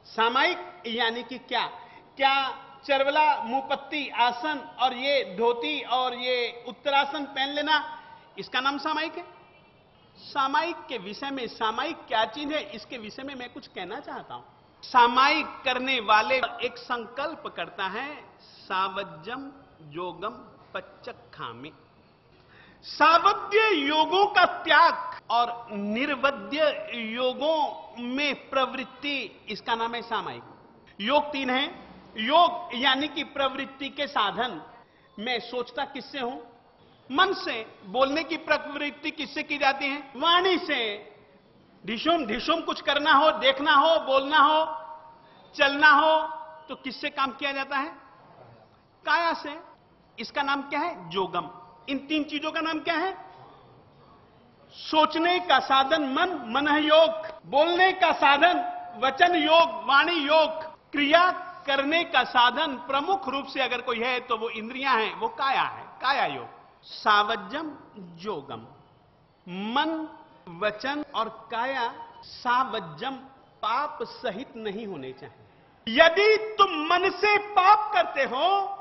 सामायिक यानी कि क्या? क्या चरवला, मुपत्ती आसन और ये धोती और ये उत्तरासन पहन लेना, इसका नाम सामायिक है? सामायिक के विषय में, सामायिक क्या चीज है, इसके विषय में मैं कुछ कहना चाहता हूं। सामायिक करने वाले एक संकल्प करता है, सावज्जम योगम पच्चक्खामि। सावध्य योगों का त्याग और निर्वध्य योगों में प्रवृत्ति, इसका नाम है सामायिक। योग तीन है। योग यानी कि प्रवृत्ति के साधन। मैं सोचता किससे हूं? मन से। बोलने की प्रवृत्ति किससे की जाती है? वाणी से। ढिशुम ढिशुम कुछ करना हो, देखना हो, बोलना हो, चलना हो, तो किससे काम किया जाता है? काया से। इसका नाम क्या है? जोगम। इन तीन चीजों का नाम क्या है? सोचने का साधन मन, मन योग। बोलने का साधन वचन योग, वाणी योग। क्रिया करने का साधन प्रमुख रूप से अगर कोई है तो वो इंद्रियां हैं, वो काया है, काया योग। सावज्जम योगम, मन वचन और काया सावज्जम, पाप सहित नहीं होने चाहिए। यदि तुम मन से पाप करते हो,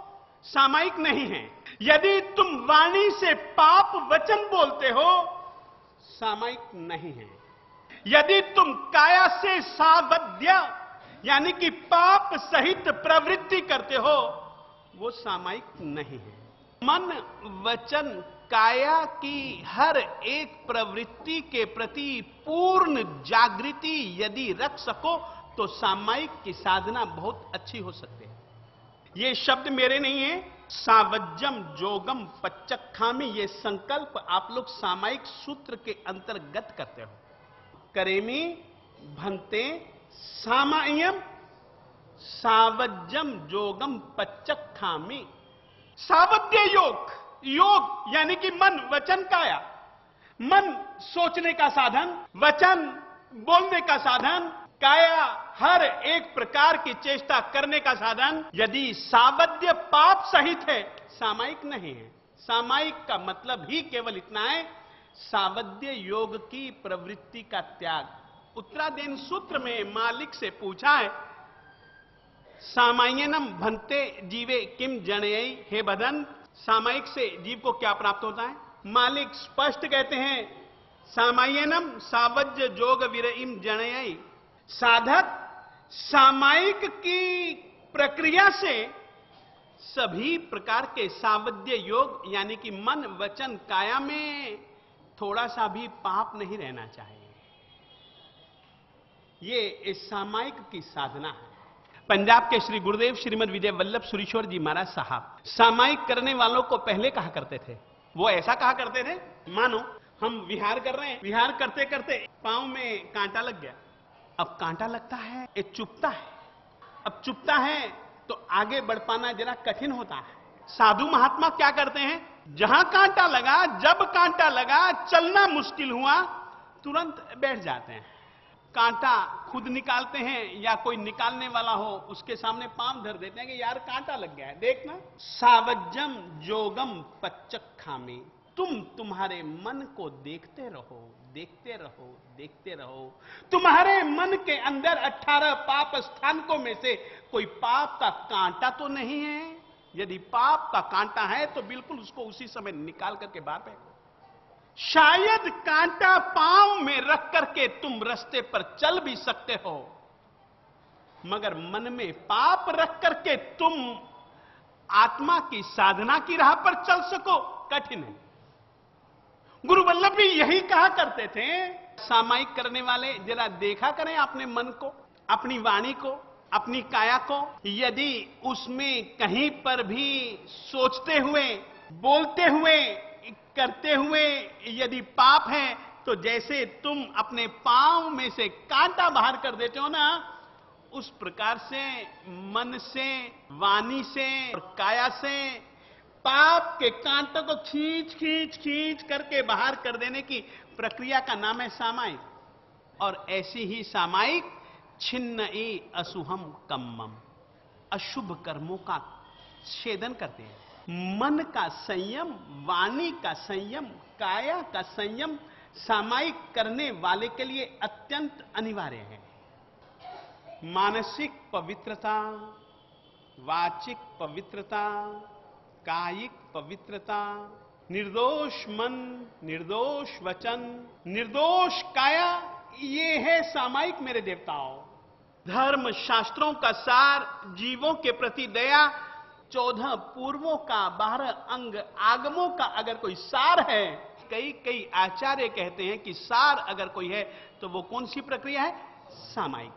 सामायिक नहीं है। यदि तुम वाणी से पाप वचन बोलते हो, सामायिक नहीं है। यदि तुम काया से सावध्य यानी कि पाप सहित प्रवृत्ति करते हो, वो सामायिक नहीं है। मन वचन काया की हर एक प्रवृत्ति के प्रति पूर्ण जागृति यदि रख सको तो सामायिक की साधना बहुत अच्छी हो सकती है। ये शब्द मेरे नहीं है। सावज्जम जोगम पच्चक्खामि, ये संकल्प आप लोग सामायिक सूत्र के अंतर्गत करते हो। करेमी भन्ते सामाय्यम सावज्जम जोगम पच्चक्खामि। सावध्य योग, योग यानी कि मन वचन काया। मन सोचने का साधन, वचन बोलने का साधन, काया हर एक प्रकार की चेष्टा करने का साधन। यदि सावध्य पाप सहित है, सामायिक नहीं है। सामायिक का मतलब ही केवल इतना है, सावध्य योग की प्रवृत्ति का त्याग। उत्तरादेन सूत्र में मालिक से पूछा है, सामायनम भन्ते जीवे किम जनयई। हे बदन, सामायिक से जीव को क्या प्राप्त होता है? मालिक स्पष्ट कहते हैं, सामायनम सावज्य जोग विरइम जनयई। साधक सामायिक की प्रक्रिया से सभी प्रकार के सावध्य योग यानी कि मन वचन काया में थोड़ा सा भी पाप नहीं रहना चाहिए। ये इस सामायिक की साधना है। पंजाब के श्री गुरुदेव श्रीमद विजय वल्लभ सुरीश्वर जी महाराज साहब सामायिक करने वालों को पहले कहा करते थे। वो ऐसा कहा करते थे, मानो हम विहार कर रहे हैं, विहार करते करते पांव में कांटा लग गया। अब कांटा लगता है, ये चुभता है। अब चुभता है तो आगे बढ़ पाना जरा कठिन होता है। साधु महात्मा क्या करते हैं, जहां कांटा लगा, जब कांटा लगा, चलना मुश्किल हुआ, तुरंत बैठ जाते हैं। कांटा खुद निकालते हैं या कोई निकालने वाला हो उसके सामने पांव धर देते हैं कि यार कांटा लग गया है, देखना। सावज्जम जोगम पच्चक्खामि। तुम तुम्हारे मन को देखते रहो, देखते रहो, देखते रहो। तुम्हारे मन के अंदर 18 पाप स्थानकों में से कोई पाप का कांटा तो नहीं है। यदि पाप का कांटा है तो बिल्कुल उसको उसी समय निकाल करके बाहर फेंको। शायद कांटा पांव में रख करके तुम रास्ते पर चल भी सकते हो, मगर मन में पाप रख करके तुम आत्मा की साधना की राह पर चल सको, कठिन है। गुरु वल्लभ भी यही कहा करते थे, सामायिक करने वाले जरा देखा करें अपने मन को, अपनी वाणी को, अपनी काया को। यदि उसमें कहीं पर भी सोचते हुए, बोलते हुए, करते हुए यदि पाप है, तो जैसे तुम अपने पांव में से कांटा बाहर कर देते हो ना, उस प्रकार से मन से, वाणी से और काया से पाप के कांटों को खींच खींच खींच करके बाहर कर देने की प्रक्रिया का नाम है सामायिक। और ऐसी ही सामायिक छिन्न ई असुहम कम्मम, अशुभ कर्मों का छेदन करते हैं। मन का संयम, वाणी का संयम, काया का संयम सामायिक करने वाले के लिए अत्यंत अनिवार्य है। मानसिक पवित्रता, वाचिक पवित्रता, कायिक पवित्रता, निर्दोष मन, निर्दोष वचन, निर्दोष काया, ये है सामायिक मेरे देवताओं। धर्म शास्त्रों का सार, जीवों के प्रति दया, 14 पूर्वों का, 12 अंग आगमों का अगर कोई सार है, कई आचार्य कहते हैं कि सार अगर कोई है तो वो कौन सी प्रक्रिया है? सामायिक।